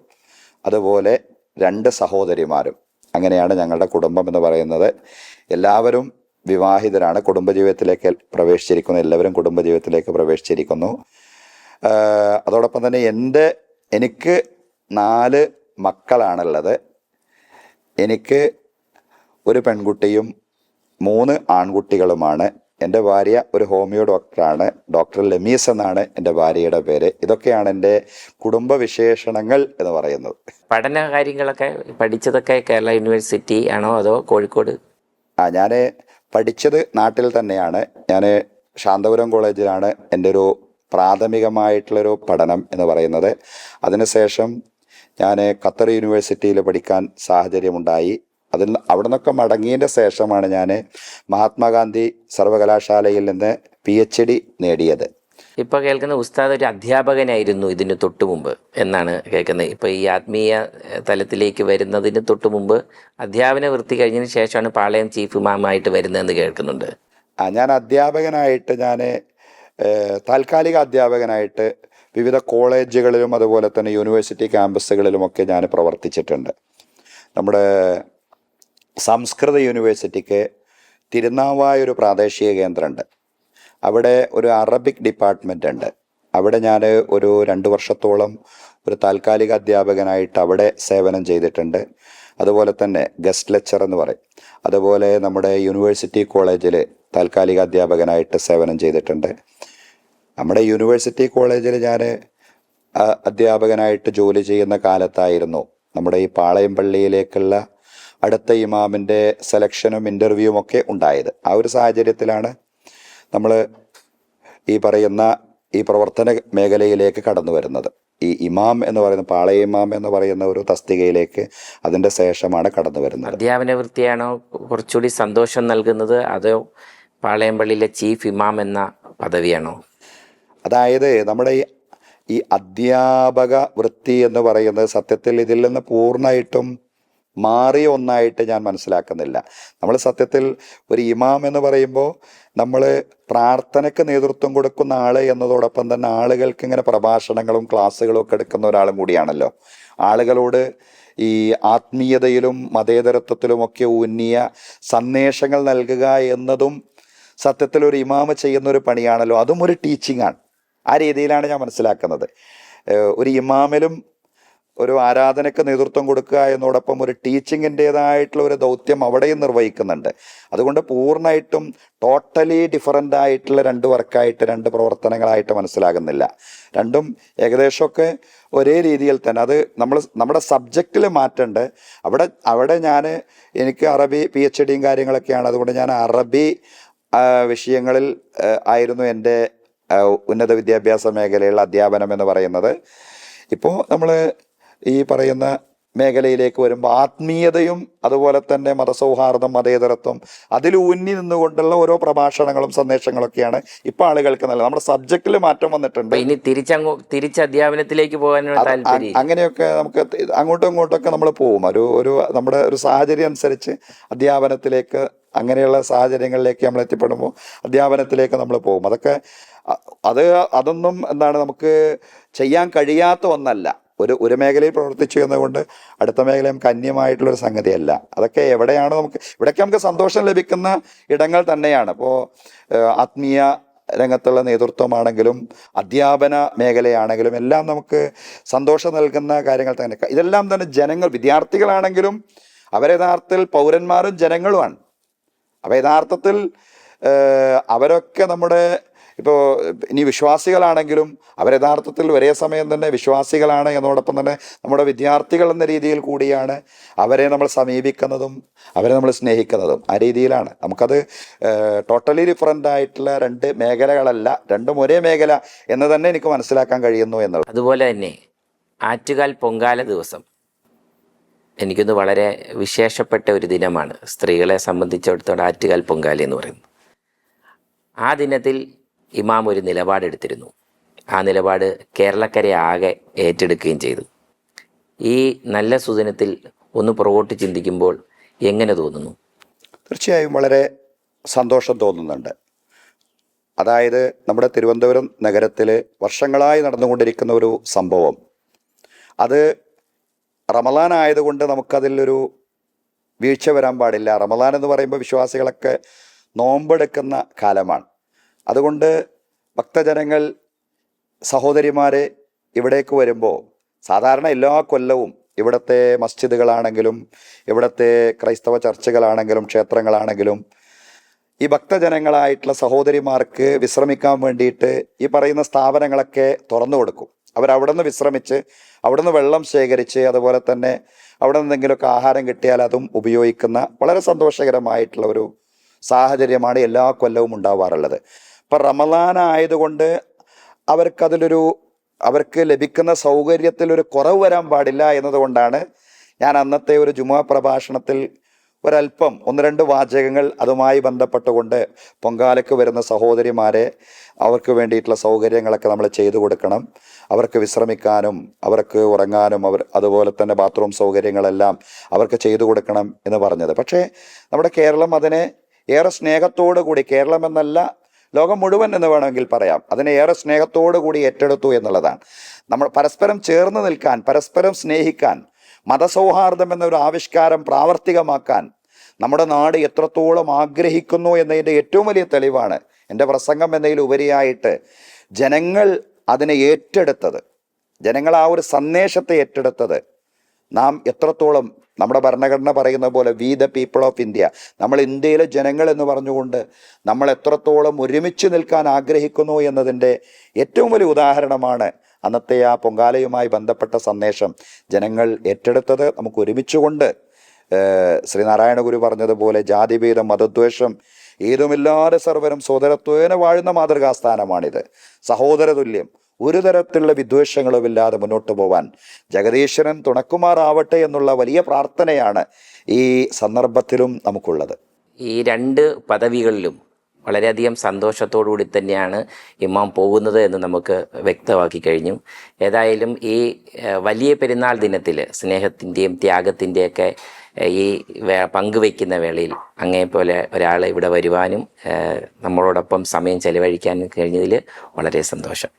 Speaker 2: അതുപോലെ 2 സഹോദരിമാരും. അങ്ങനെയാണ് ഞങ്ങളുടെ കുടുംബം എന്ന് പറയുന്നത്. എല്ലാവരും വിവാഹിതരാണ്, കുടുംബജീവിതത്തിലേക്ക് പ്രവേശിച്ചിരിക്കുന്നു. എല്ലാവരും കുടുംബജീവിതത്തിലേക്ക് പ്രവേശിച്ചിരിക്കുന്നു. അതോടൊപ്പം തന്നെ എനിക്ക് 4 മക്കളാണുള്ളത്. എനിക്ക് ഒരു പെൺകുട്ടിയും 3 ആൺകുട്ടികളുമാണ്. എൻ്റെ ഭാര്യ ഒരു ഹോമിയോ ഡോക്ടറാണ്. ഡോക്ടർ ലെമീസ് എന്നാണ് എൻ്റെ ഭാര്യയുടെ പേര്. ഇതൊക്കെയാണ് എൻ്റെ കുടുംബ വിശേഷണങ്ങൾ എന്ന് പറയുന്നത്.
Speaker 1: പഠന കാര്യങ്ങളൊക്കെ പഠിച്ചതൊക്കെ കേരള യൂണിവേഴ്സിറ്റി ആണോ അതോ കോഴിക്കോട്?
Speaker 2: ഞാൻ പഠിച്ചത് നാട്ടിൽ തന്നെയാണ്. ഞാൻ ശാന്തപുരം കോളേജിലാണ് എൻ്റെ ഒരു പ്രാഥമികമായിട്ടുള്ളൊരു പഠനം എന്ന് പറയുന്നത്. അതിനുശേഷം ഞാൻ ഖത്തർ യൂണിവേഴ്സിറ്റിയിൽ പഠിക്കാൻ സാഹചര്യമുണ്ടായി. അവിടെ നിന്നൊക്കെ മടങ്ങിയതിൻ്റെ ശേഷമാണ് ഞാൻ മഹാത്മാഗാന്ധി സർവകലാശാലയിൽ നിന്ന് PhD നേടിയത്.
Speaker 1: ഇപ്പോൾ കേൾക്കുന്ന ഉസ്താദ് ഒരു അധ്യാപകനായിരുന്നു ഇതിന് തൊട്ടു മുമ്പ് എന്നാണ് കേൾക്കുന്നത്. ഇപ്പോൾ ഈ ആത്മീയ തലത്തിലേക്ക് വരുന്നതിന് തൊട്ടു മുമ്പ് അധ്യാപന വൃത്തി കഴിഞ്ഞതിന് ശേഷമാണ് പാളയം ചീഫ് ഇമാമായിട്ട് വരുന്നതെന്ന് കേൾക്കുന്നുണ്ട്.
Speaker 2: ഞാൻ അധ്യാപകനായിട്ട് താൽക്കാലിക അധ്യാപകനായിട്ട് വിവിധ കോളേജുകളിലും അതുപോലെ തന്നെ യൂണിവേഴ്സിറ്റി ക്യാമ്പസുകളിലുമൊക്കെ ഞാൻ പ്രവർത്തിച്ചിട്ടുണ്ട്. നമ്മുടെ സംസ്കൃത യൂണിവേഴ്സിറ്റിക്ക് തിരുനാവായൊരു പ്രാദേശിക കേന്ദ്രമുണ്ട്. അവിടെ ഒരു അറബിക് ഡിപ്പാർട്ട്മെൻ്റ് ഉണ്ട്. അവിടെ ഞാൻ ഒരു 2 വർഷത്തോളം ഒരു താൽക്കാലിക അധ്യാപകനായിട്ട് അവിടെ സേവനം ചെയ്തിട്ടുണ്ട്. അതുപോലെ തന്നെ ഗസ്റ്റ് ലെക്ചർ എന്ന് പറയും. അതുപോലെ നമ്മുടെ യൂണിവേഴ്സിറ്റി കോളേജിൽ താൽക്കാലിക അധ്യാപകനായിട്ട് സേവനം ചെയ്തിട്ടുണ്ട്. നമ്മുടെ യൂണിവേഴ്സിറ്റി കോളേജിൽ ഞാൻ അധ്യാപകനായിട്ട് ജോലി ചെയ്യുന്ന കാലത്തായിരുന്നു നമ്മുടെ ഈ പാളയം പള്ളിയിലേക്കുള്ള അടുത്ത ഇമാമിൻ്റെ സെലക്ഷനും ഇൻ്റർവ്യൂവും ഒക്കെ ഉണ്ടായത്. ആ ഒരു സാഹചര്യത്തിലാണ് നമ്മൾ ഈ പറയുന്ന ഈ പ്രവർത്തന മേഖലയിലേക്ക് കടന്നു വരുന്നത്. ഈ ഇമാം എന്ന് പറയുന്ന പാളയ ഇമാം എന്ന് പറയുന്ന ഒരു തസ്തികയിലേക്ക് അതിൻ്റെ ശേഷമാണ് കടന്നു വരുന്നത്.
Speaker 1: അധ്യാപന വൃത്തിയാണോ കുറച്ചുകൂടി സന്തോഷം നൽകുന്നത് അതോ പാളയം പള്ളിയിലെ ചീഫ് ഇമാം എന്ന പദവിയാണോ?
Speaker 2: അതായത് നമ്മുടെ ഈ അധ്യാപക വൃത്തി എന്ന് പറയുന്നത് സത്യത്തിൽ ഇതിൽ നിന്ന് പൂർണ്ണമായിട്ടും മാറിയ ഒന്നായിട്ട് ഞാൻ മനസ്സിലാക്കുന്നില്ല. നമ്മൾ സത്യത്തിൽ ഒരു ഇമാം എന്ന് പറയുമ്പോൾ നമ്മൾ പ്രാർത്ഥനയ്ക്ക് നേതൃത്വം കൊടുക്കുന്ന ആൾ എന്നതോടൊപ്പം തന്നെ ആളുകൾക്ക് ഇങ്ങനെ പ്രഭാഷണങ്ങളും ക്ലാസ്സുകളും ഒക്കെ എടുക്കുന്ന ഒരാളും കൂടിയാണല്ലോ. ആളുകളോട് ഈ ആത്മീയതയിലും മതേതരത്വത്തിലുമൊക്കെ ഊന്നിയ സന്ദേശങ്ങൾ നൽകുക എന്നതും സത്യത്തിൽ ഒരു ഇമാമ് ചെയ്യുന്ന ഒരു പണിയാണല്ലോ. അതും ഒരു ടീച്ചിങ് ആണ്. ആ രീതിയിലാണ് ഞാൻ മനസ്സിലാക്കുന്നത്. ഒരു ഇമാമിലും ഒരു ആരാധനയ്ക്ക് നേതൃത്വം കൊടുക്കുക എന്നതോടൊപ്പം ഒരു ടീച്ചിങ്ങിൻ്റെതായിട്ടുള്ള ഒരു ദൗത്യം അവിടെയും നിർവഹിക്കുന്നുണ്ട്. അതുകൊണ്ട് പൂർണ്ണമായിട്ടും ടോട്ടലി ഡിഫറൻ്റ് ആയിട്ടുള്ള 2 വർക്കായിട്ട് 2 പ്രവർത്തനങ്ങളായിട്ട് മനസ്സിലാകുന്നില്ല. രണ്ടും ഏകദേശമൊക്കെ ഒരേ രീതിയിൽ തന്നെ. അത് നമ്മുടെ സബ്ജക്റ്റിൽ മാറ്റമുണ്ട്. അവിടെ എനിക്ക് അറബി PhDയും കാര്യങ്ങളൊക്കെയാണ്. അതുകൊണ്ട് ഞാൻ അറബി വിഷയങ്ങളിൽ ആയിരുന്നു എൻ്റെ ഉന്നത വിദ്യാഭ്യാസ മേഖലയിലുള്ള അധ്യാപനം എന്ന് പറയുന്നത്. ഇപ്പോൾ നമ്മൾ ഈ പറയുന്ന മേഖലയിലേക്ക് വരുമ്പോൾ ആത്മീയതയും അതുപോലെ തന്നെ മതസൗഹാർദ്ദം, മതേതരത്വം അതിലൂന്നി നിന്നുകൊണ്ടുള്ള ഓരോ പ്രഭാഷണങ്ങളും സന്ദേശങ്ങളൊക്കെയാണ് ഇപ്പോൾ ആളുകൾക്ക് നല്ലത്. നമ്മുടെ സബ്ജക്റ്റിൽ മാറ്റം വന്നിട്ടുണ്ട്.
Speaker 1: ഇനി തിരിച്ച് അധ്യാപനത്തിലേക്ക് പോകാനുള്ള താല്പര്യം
Speaker 2: അങ്ങനെയൊക്കെ നമുക്ക് അങ്ങോട്ടും ഇങ്ങോട്ടൊക്കെ നമ്മൾ പോകും. ഒരു നമ്മുടെ ഒരു സാഹചര്യം അനുസരിച്ച് അധ്യാപനത്തിലേക്ക്, അങ്ങനെയുള്ള സാഹചര്യങ്ങളിലേക്ക് നമ്മൾ എത്തിപ്പെടുമ്പോൾ അധ്യാപനത്തിലേക്ക് നമ്മൾ പോകും. അതൊന്നും നമുക്ക് ചെയ്യാൻ കഴിയാത്ത ഒന്നല്ല. ഒരു മേഖലയിൽ പ്രവർത്തിച്ചു എന്നതുകൊണ്ട് അടുത്ത മേഖല നമുക്ക് അന്യമായിട്ടുള്ളൊരു സംഗതിയല്ല. അതൊക്കെ എവിടെയാണ് ഇവിടെയൊക്കെ നമുക്ക് സന്തോഷം ലഭിക്കുന്ന ഇടങ്ങൾ തന്നെയാണ്. ഇപ്പോൾ ആത്മീയ രംഗത്തുള്ള നേതൃത്വമാണെങ്കിലും അധ്യാപന മേഖലയാണെങ്കിലും എല്ലാം നമുക്ക് സന്തോഷം നൽകുന്ന കാര്യങ്ങൾ തന്നെ. ഇതെല്ലാം തന്നെ വിദ്യാർത്ഥികളാണെങ്കിലും അവരയഥാർത്ഥത്തിൽ പൗരന്മാരും ജനങ്ങളുമാണ്. അപ്പോൾ യഥാർത്ഥത്തിൽ അവരൊക്കെ നമ്മുടെ ഇപ്പോൾ ഇനി വിശ്വാസികളാണെങ്കിലും അവർ യഥാർത്ഥത്തിൽ ഒരേ സമയം തന്നെ വിശ്വാസികളാണ് എന്നതോടൊപ്പം തന്നെ നമ്മുടെ വിദ്യാർത്ഥികൾ എന്ന രീതിയിൽ കൂടിയാണ് അവരെ നമ്മൾ സമീപിക്കുന്നതും അവരെ നമ്മൾ സ്നേഹിക്കുന്നതും. ആ രീതിയിലാണ്. നമുക്കത് ടോട്ടലി ഡിഫറൻ്റ് ആയിട്ടുള്ള 2 മേഖലകളല്ല, രണ്ടും ഒരേ മേഖല എന്ന് തന്നെ എനിക്ക് മനസ്സിലാക്കാൻ കഴിയുന്നു എന്നുള്ളത്.
Speaker 1: അതുപോലെ തന്നെ ആറ്റുകാൽ പൊങ്കാല ദിവസം എനിക്കൊന്ന് വളരെ വിശേഷപ്പെട്ട ഒരു ദിനമാണ്. സ്ത്രീകളെ സംബന്ധിച്ചിടത്തോളം ആറ്റുകാൽ പൊങ്കാല എന്ന് പറയുന്നത്. ആ ദിനത്തിൽ ഇമാം ഒരു നിലപാടെടുത്തിരുന്നു. ആ നിലപാട് കേരളക്കരെ ആകെ ഏറ്റെടുക്കുകയും ചെയ്തു. ഈ നല്ല സുദിനത്തിൽ ഒന്ന് പുറകോട്ട് ചിന്തിക്കുമ്പോൾ എങ്ങനെ തോന്നുന്നു?
Speaker 2: തീർച്ചയായും വളരെ സന്തോഷം തോന്നുന്നുണ്ട്. അതായത് നമ്മുടെ തിരുവനന്തപുരം നഗരത്തിൽ വർഷങ്ങളായി നടന്നുകൊണ്ടിരിക്കുന്ന ഒരു സംഭവം, അത് റമളാൻ ആയതുകൊണ്ട് നമുക്കതിലൊരു വീഴ്ച വരാൻ പാടില്ല. റമളാൻ എന്ന് പറയുമ്പോൾ വിശ്വാസികളൊക്കെ നോമ്പെടുക്കുന്ന കാലമാണ്. അതുകൊണ്ട് ഭക്തജനങ്ങൾ, സഹോദരിമാരെ ഇവിടേക്ക് വരുമ്പോൾ സാധാരണ എല്ലാ കൊല്ലവും ഇവിടുത്തെ മസ്ജിദുകളാണെങ്കിലും ഇവിടുത്തെ ക്രൈസ്തവ ചർച്ചുകളാണെങ്കിലും ക്ഷേത്രങ്ങളാണെങ്കിലും ഈ ഭക്തജനങ്ങളായിട്ടുള്ള സഹോദരിമാർക്ക് വിശ്രമിക്കാൻ വേണ്ടിയിട്ട് ഈ പറയുന്ന സ്ഥാപനങ്ങളൊക്കെ തുറന്നു കൊടുക്കും. അവരവിടെ നിന്ന് വിശ്രമിച്ച് അവിടെ നിന്ന് വെള്ളം ശേഖരിച്ച് അതുപോലെ തന്നെ അവിടെ നിന്ന് എന്തെങ്കിലുമൊക്കെ ആഹാരം കിട്ടിയാൽ അതും ഉപയോഗിക്കുന്ന വളരെ സന്തോഷകരമായിട്ടുള്ള ഒരു സാഹചര്യമാണ് എല്ലാ കൊല്ലവും ഉണ്ടാവാറുള്ളത്. ഇപ്പം റമദാൻ ആയതുകൊണ്ട് അവർക്ക് ലഭിക്കുന്ന സൗകര്യത്തിൽ ഒരു കുറവ് വരാൻ പാടില്ല എന്നതുകൊണ്ടാണ് ഞാൻ അന്നത്തെ ഒരു ജുമുഅ പ്രഭാഷണത്തിൽ ഒരല്പം 1-2 വാചകങ്ങൾ അതുമായി ബന്ധപ്പെട്ടുകൊണ്ട് പൊങ്കാലയ്ക്ക് വരുന്ന സഹോദരിമാരെ അവർക്ക് വേണ്ടിയിട്ടുള്ള സൗകര്യങ്ങളൊക്കെ നമ്മൾ ചെയ്തു കൊടുക്കണം, അവർക്ക് വിശ്രമിക്കാനും അവർക്ക് ഉറങ്ങാനും അതുപോലെ തന്നെ ബാത്റൂം സൗകര്യങ്ങളെല്ലാം അവർക്ക് ചെയ്തു കൊടുക്കണം എന്ന് പറഞ്ഞത്. പക്ഷേ നമ്മുടെ കേരളം അതിനെ ഏറെ സ്നേഹത്തോടു കൂടി, കേരളം എന്നല്ല ലോകം മുഴുവൻ എന്ന് വേണമെങ്കിൽ പറയാം, അതിനെ ഏറെ സ്നേഹത്തോടു കൂടി ഏറ്റെടുത്തു എന്നുള്ളതാണ്. നമ്മൾ പരസ്പരം ചേർന്ന് നിൽക്കാൻ, പരസ്പരം സ്നേഹിക്കാൻ, മതസൗഹാർദ്ദം എന്നൊരു ആവിഷ്കാരം പ്രാവർത്തികമാക്കാൻ നമ്മുടെ നാട് എത്രത്തോളം ആഗ്രഹിക്കുന്നു എന്നതിൻ്റെ ഏറ്റവും വലിയ തെളിവാണ് എൻ്റെ പ്രസംഗം എന്നതിലുപരിയായിട്ട് ജനങ്ങൾ അതിനെ ഏറ്റെടുത്തത്, ജനങ്ങൾ ആ ഒരു സന്ദേശത്തെ ഏറ്റെടുത്തത്. നാം എത്രത്തോളം, നമ്മുടെ ഭരണഘടന പറയുന്ന പോലെ we the people of India, നമ്മൾ ഇന്ത്യയിലെ ജനങ്ങൾ എന്ന് പറഞ്ഞുകൊണ്ട് നമ്മൾ എത്രത്തോളം ഒരുമിച്ച് നിൽക്കാൻ ആഗ്രഹിക്കുന്നു എന്നതിൻ്റെ ഏറ്റവും വലിയ ഉദാഹരണമാണ് അന്നത്തെ ആ പൊങ്കാലയുമായി ബന്ധപ്പെട്ട സന്ദേശം ജനങ്ങൾ ഏറ്റെടുത്തത്. നമുക്ക് ഒരുമിച്ചുകൊണ്ട് ശ്രീനാരായണ ഗുരു പറഞ്ഞതുപോലെ ജാതിഭേദം മതദ്വേഷം ഏതുമില്ലാതെ സർവരും സോദരത്വേന വാഴുന്ന മാതൃകാസ്ഥാനമാണിത്. സഹോദരതുല്യം, ഒരു തരത്തിലുള്ള വിദ്വേഷങ്ങളുമില്ലാതെ മുന്നോട്ട് പോവാൻ ജഗദീശ്വരൻ തുണക്കുമാറാവട്ടെ എന്നുള്ള വലിയ പ്രാർത്ഥനയാണ് ഈ സന്ദർഭത്തിലും നമുക്കുള്ളത്.
Speaker 1: ഈ 2 പദവികളിലും വളരെയധികം സന്തോഷത്തോടുകൂടി തന്നെയാണ് ഇമാം പോകുന്നത് എന്ന് നമുക്ക് വ്യക്തമാക്കി കഴിഞ്ഞു. ഏതായാലും ഈ വലിയ പെരുന്നാൾ ദിനത്തിൽ സ്നേഹത്തിൻ്റെയും ത്യാഗത്തിൻ്റെയൊക്കെ ഈ പങ്കുവയ്ക്കുന്ന വേളയിൽ അങ്ങേപോലെ ഒരാൾ ഇവിടെ വരുവാനും നമ്മളോടൊപ്പം സമയം ചെലവഴിക്കാനും കഴിഞ്ഞതിൽ വളരെ സന്തോഷം.